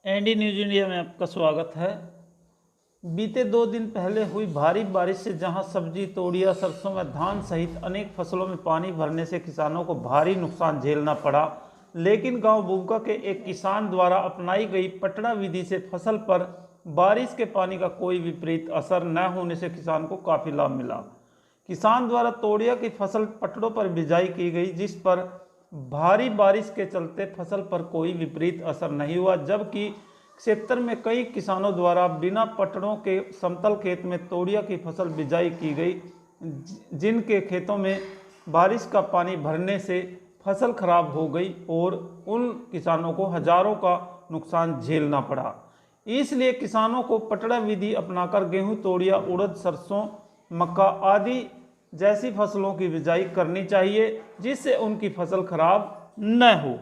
ND news India में आपका स्वागत है। बीते 2 दिन पहले हुई भारी बारिश से जहां सब्जी, तोड़िया, सरसों व धान सहित अनेक फसलों में पानी भरने से किसानों को भारी नुकसान झेलना पड़ा, लेकिन गांव बुबका के एक किसान द्वारा अपनाई गई पटड़ा विधि से फसल पर बारिश के पानी का कोई विपरीत असर न होने से किसान को काफ़ी लाभ मिला। किसान द्वारा तोड़िया की फसल पटड़ों पर बिजाई की गई, जिस पर भारी बारिश के चलते फसल पर कोई विपरीत असर नहीं हुआ, जबकि क्षेत्र में कई किसानों द्वारा बिना पटड़ों के समतल खेत में तोड़िया की फसल बिजाई की गई, जिनके खेतों में बारिश का पानी भरने से फसल खराब हो गई और उन किसानों को हजारों का नुकसान झेलना पड़ा। इसलिए किसानों को पटड़ा विधि अपनाकर गेहूं, तोड़िया, उड़द, सरसों, मक्का आदि जैसी फसलों की बिजाई करनी चाहिए, जिससे उनकी फसल खराब न हो।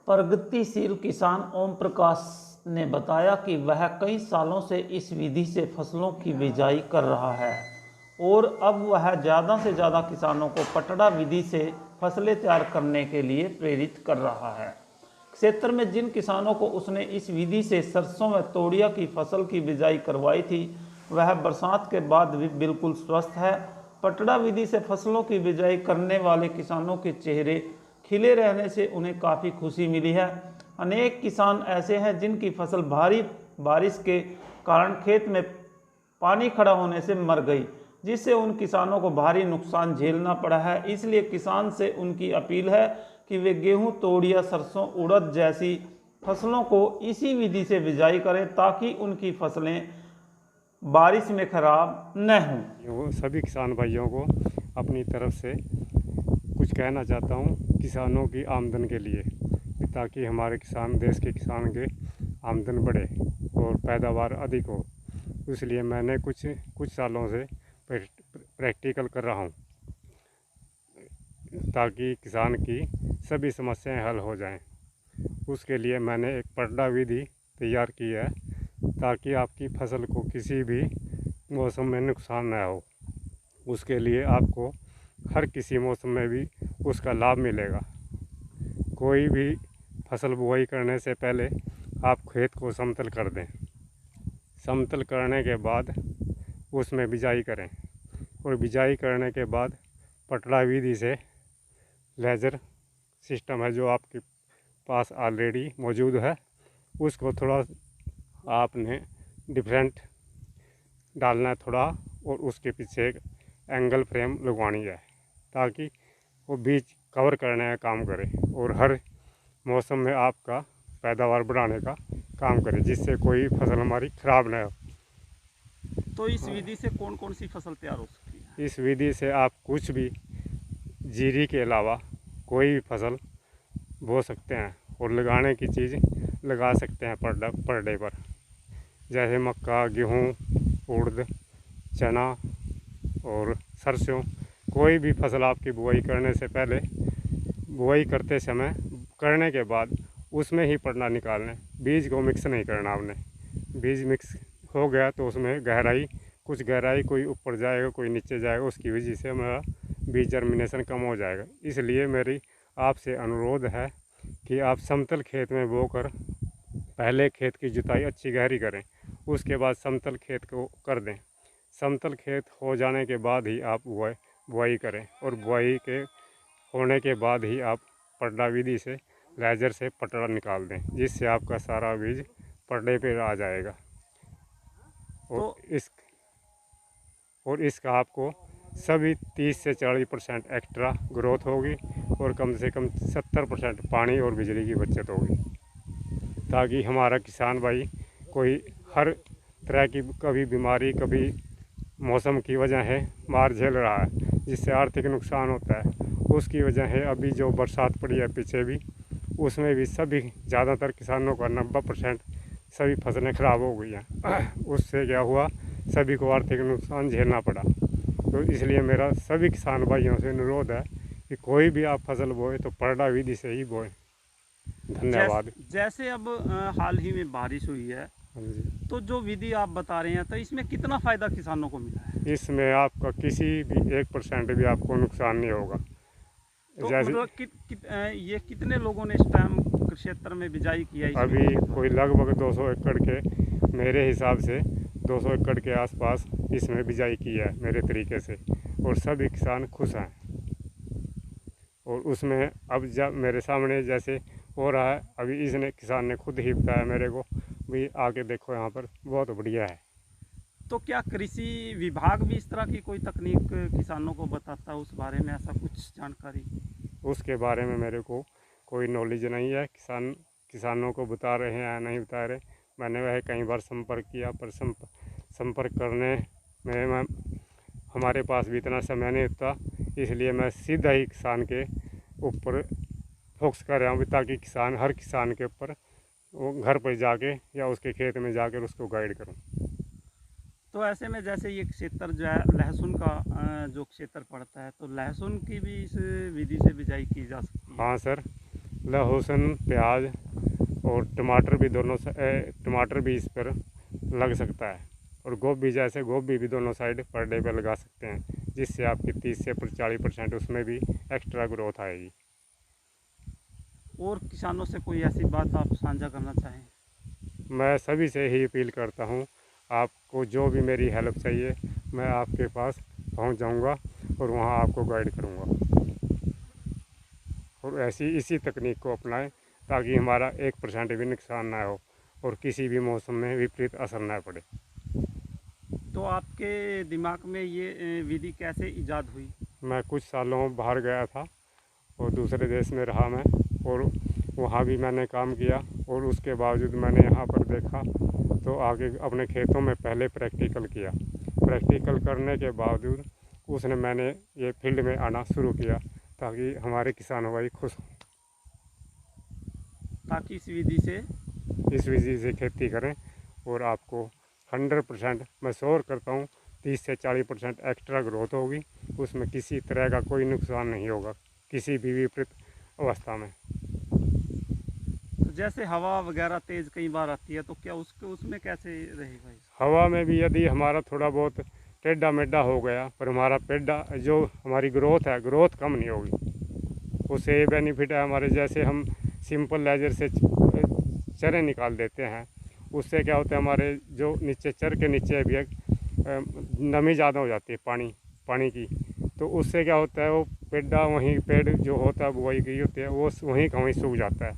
प्रगतिशील किसान ओम प्रकाश ने बताया कि वह कई सालों से इस विधि से फसलों की बिजाई कर रहा है और अब वह ज़्यादा से ज़्यादा किसानों को पटड़ा विधि से फसलें तैयार करने के लिए प्रेरित कर रहा है। क्षेत्र में जिन किसानों को उसने इस विधि से सरसों व तोड़िया की फसल की बिजाई करवाई थी, वह बरसात के बाद भी बिल्कुल स्वस्थ है। पटड़ा विधि से फसलों की बिजाई करने वाले किसानों के चेहरे खिले रहने से उन्हें काफ़ी खुशी मिली है। अनेक किसान ऐसे हैं जिनकी फसल भारी बारिश के कारण खेत में पानी खड़ा होने से मर गई, जिससे उन किसानों को भारी नुकसान झेलना पड़ा है। इसलिए किसान से उनकी अपील है कि वे गेहूं, तोड़िया, सरसों, उड़द जैसी फसलों को इसी विधि से बिजाई करें, ताकि उनकी फसलें बारिश में खराब न हों। सभी किसान भाइयों को अपनी तरफ से कुछ कहना चाहता हूँ किसानों की आमदन के लिए, ताकि हमारे किसान, देश के किसान के आमदन बढ़े और पैदावार अधिक हो। इसलिए मैंने कुछ सालों से प्रैक्टिकल कर रहा हूँ, ताकि किसान की सभी समस्याएं हल हो जाएं। उसके लिए मैंने एक पटड़ा विधि तैयार की है, ताकि आपकी फसल को किसी भी मौसम में नुकसान न हो। उसके लिए आपको हर किसी मौसम में भी उसका लाभ मिलेगा। कोई भी फसल बुआई करने से पहले आप खेत को समतल कर दें। समतल करने के बाद उसमें बिजाई करें और बिजाई करने के बाद पटड़ा विधि से लेजर सिस्टम है जो आपके पास ऑलरेडी मौजूद है, उसको थोड़ा आपने डिफरेंट डालना है थोड़ा, और उसके पीछे एक एंगल फ्रेम लगवानी है, ताकि वो बीज कवर करने का काम करे और हर मौसम में आपका पैदावार बढ़ाने का काम करे, जिससे कोई फसल हमारी ख़राब न हो। तो इस विधि से कौन कौन सी फसल तैयार हो सकती है? इस विधि से आप कुछ भी, जीरी के अलावा कोई भी फसल बो सकते हैं और लगाने की चीज़ लगा सकते हैं पटड़े पर, जैसे मक्का, गेहूँ, उड़द, चना और सरसों। कोई भी फसल आपकी बुआई करने से पहले, बुआई करते समय, करने के बाद उसमें ही पटड़ा निकालना है। बीज को मिक्स नहीं करना आपने। बीज मिक्स हो गया तो उसमें गहराई, कुछ गहराई कोई ऊपर जाएगा, कोई नीचे जाएगा, उसकी वजह से हमारा बीज जर्मिनेशन कम हो जाएगा। इसलिए मेरी आपसे अनुरोध है कि आप समतल खेत में बोकर पहले खेत की जुताई अच्छी गहरी करें, उसके बाद समतल खेत को कर दें। समतल खेत हो जाने के बाद ही आप बुआई करें और बुआई के होने के बाद ही आप पटड़ा विधि से लेजर से पटड़ा निकाल दें, जिससे आपका सारा बीज पटड़े पर आ जाएगा और इसका आपको सभी 30 से 40% एक्स्ट्रा ग्रोथ होगी और कम से कम 70% पानी और बिजली की बचत होगी, ताकि हमारा किसान भाई कोई हर तरह की कभी बीमारी, कभी मौसम की वजह है मार झेल रहा है, जिससे आर्थिक नुकसान होता है। उसकी वजह है अभी जो बरसात पड़ी है पीछे भी, उसमें भी सभी ज़्यादातर किसानों का 90% सभी फसलें ख़राब हो गई हैं। उससे क्या हुआ, सभी को आर्थिक नुकसान झेलना पड़ा। तो इसलिए मेरा सभी किसान भाइयों से अनुरोध है कि कोई भी आप फसल बोए तो पटड़ा विधि से ही बोए। धन्यवाद। जैसे अब हाल ही में बारिश हुई है, तो जो विधि आप बता रहे हैं, तो इसमें कितना फ़ायदा किसानों को मिला है? इसमें आपका किसी भी 1% भी आपको नुकसान नहीं होगा। तो जैसे मतलब ये कितने लोगों ने इस टाइम क्षेत्र में बिजाई किया है अभी कोई लगभग 200 एकड़ के, मेरे हिसाब से 200 एकड़ के आसपास इसमें बिजाई की है मेरे तरीके से, और सभी किसान खुश हैं। और उसमें अब जब मेरे सामने जैसे हो रहा है, अभी इसने किसान ने खुद ही बताया मेरे को भी आके देखो यहाँ पर बहुत बढ़िया है। तो क्या कृषि विभाग भी इस तरह की कोई तकनीक किसानों को बताता है, उस बारे में ऐसा कुछ जानकारी? उसके बारे में मेरे को कोई नॉलेज नहीं है। किसानों को बता रहे हैं या नहीं बता रहे, मैंने वह कई बार संपर्क किया, पर संपर्क करने में हमारे पास भी इतना समय नहीं होता, इसलिए मैं सीधा ही किसान के ऊपर फोकस कर रहा हूँ, ताकि हर किसान के ऊपर वो घर पर जाके या उसके खेत में जाकर उसको गाइड करूँ। तो ऐसे में जैसे ये क्षेत्र जो है लहसुन का जो क्षेत्र पड़ता है, तो लहसुन की भी इस विधि से बिजाई की जा सकती है? हाँ सर, लहसुन, प्याज और टमाटर भी टमाटर भी इस पर लग सकता है, और गोभी, जैसे गोभी भी दोनों साइड पर डे पर लगा सकते हैं, जिससे आपकी 30 से 40% उसमें भी एक्स्ट्रा ग्रोथ आएगी। और किसानों से कोई ऐसी बात आप साझा करना चाहें? मैं सभी से ही अपील करता हूँ, आपको जो भी मेरी हेल्प चाहिए मैं आपके पास पहुँच जाऊँगा और वहाँ आपको गाइड करूँगा, और इसी तकनीक को अपनाएं, ताकि हमारा 1% भी नुकसान ना हो और किसी भी मौसम में विपरीत असर ना पड़े। तो आपके दिमाग में ये विधि कैसे इजाद हुई? मैं कुछ सालों बाहर गया था और दूसरे देश में रहा मैं, और वहाँ भी मैंने काम किया, और उसके बावजूद मैंने यहाँ पर देखा, तो आगे अपने खेतों में पहले प्रैक्टिकल किया। प्रैक्टिकल करने के बावजूद मैंने ये फील्ड में आना शुरू किया, ताकि हमारे किसान भाई खुश हों, ताकि इस विधि से खेती करें, और आपको 100% मैं श्योर करता हूँ 30 से 40% एक्स्ट्रा ग्रोथ होगी, उसमें किसी तरह का कोई नुकसान नहीं होगा किसी भी विपरीत अवस्था में। तो जैसे हवा वगैरह तेज कई बार आती है, तो क्या उसमें कैसे रहेगा? हवा में भी यदि हमारा थोड़ा बहुत टेढ़ा मेढ़ा हो गया, पर हमारा पेड़ा जो हमारी ग्रोथ कम नहीं होगी। उससे ये बेनिफिट है हमारे, जैसे हम सिंपल लेजर से चरे निकाल देते हैं, उससे क्या होता है हमारे जो नीचे चर के नीचे भी नमी ज़्यादा हो जाती है पानी की, तो उससे क्या होता है वो पेड़ जो होता है बुआई की होती है वो वहीं का वहीं सूख जाता है।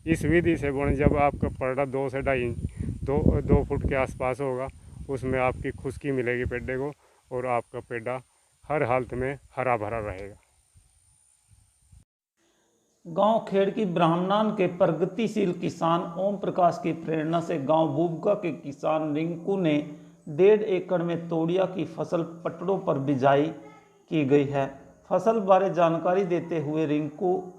इस विधि से बोने जब आपका पौधा 2 से 2.5 फुट के आसपास होगा, उसमें आपकी खुश्की मिलेगी पेड़े को, और आपका पेड़ा हर हालत में हरा भरा रहेगा। गांव खेड़ की ब्राह्मणान के प्रगतिशील किसान ओम प्रकाश की प्रेरणा से गांव बुबका के किसान रिंकू ने 1.5 एकड़ में तोड़िया की फसल पटड़ों पर बिजाई की गई है। फसल बारे जानकारी देते हुए रिंकू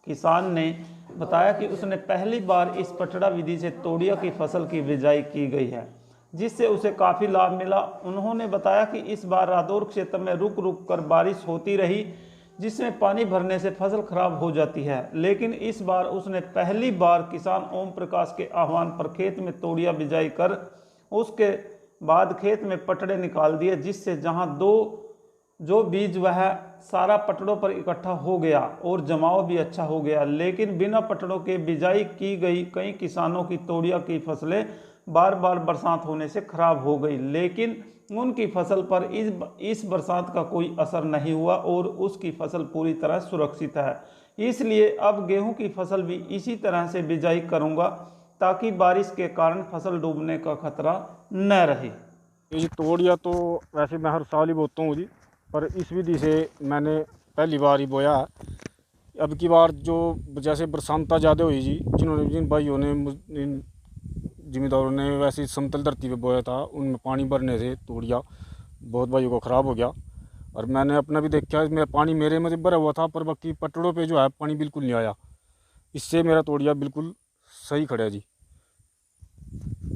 किसान ने बताया कि उसने पहली बार इस पटड़ा विधि से तोड़िया की फसल की बिजाई की गई है, जिससे उसे काफ़ी लाभ मिला। उन्होंने बताया कि इस बार रादौर क्षेत्र में रुक रुक कर बारिश होती रही, जिसमें पानी भरने से फसल खराब हो जाती है, लेकिन इस बार उसने पहली बार किसान ओम प्रकाश के आह्वान पर खेत में तोड़िया बिजाई कर उसके बाद खेत में पटड़े निकाल दिए, जिससे जहां जो बीज वह सारा पटड़ों पर इकट्ठा हो गया और जमाव भी अच्छा हो गया। लेकिन बिना पटड़ों के बिजाई की गई कई किसानों की तोड़िया की फसलें बार बार बरसात होने से खराब हो गई, लेकिन उनकी फसल पर इस बरसात का कोई असर नहीं हुआ और उसकी फसल पूरी तरह सुरक्षित है। इसलिए अब गेहूं की फसल भी इसी तरह से बिजाई करूंगा, ताकि बारिश के कारण फसल डूबने का खतरा न रहे। ये तोड़िया तो वैसे मैं हर साल ही बोता हूँ जी, पर इस विधि से मैंने पहली बार ही बोया है। अब की बार जो जैसे बरसांता ज़्यादा हुई जी, जिन भाइयों ने जिम्मेदारों ने वैसे समतल धरती पे बोया था, उनमें पानी भरने से तोड़िया बहुत भाइयों को ख़राब हो गया। और मैंने अपना भी देखा, मेरा पानी मेरे में भरा हुआ था, पर बाकी पटड़ों पे जो है पानी बिल्कुल नहीं आया। इससे मेरा तोड़िया बिल्कुल सही खड़ा जी।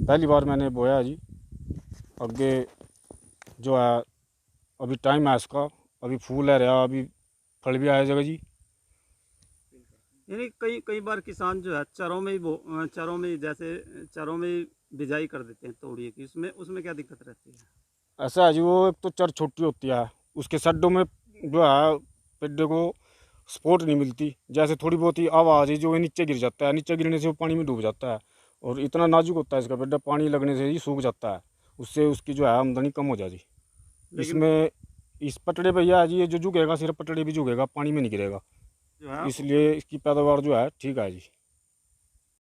पहली बार मैंने बोया जी। आगे जो है अभी टाइम है इसका, अभी फूल है रहा, अभी फल भी आया जगह जी। यानी कई बार किसान जो है चरों में बिजाई कर देते हैं तोड़िए की, उसमें क्या दिक्कत रहती है? ऐसा है जी, वो एक तो चर छोटी होती है, उसके सड्डों में जो है पेड़े को सपोर्ट नहीं मिलती। जैसे थोड़ी बहुत ही आवाज़ है जो है नीचे गिर जाता है, नीचे गिरने से वो पानी में डूब जाता है और इतना नाजुक होता है इसका पेड़, पानी लगने से ही सूख जाता है, उससे उसकी जो है आमदनी कम हो जाती। इसमें इस पटड़े पे यह है जी, ये जो झुकेगा सिर्फ पटड़े भी झुकेगा, पानी में नहीं गिरेगा, जो है इसलिए इसकी पैदावार जो है ठीक है जी।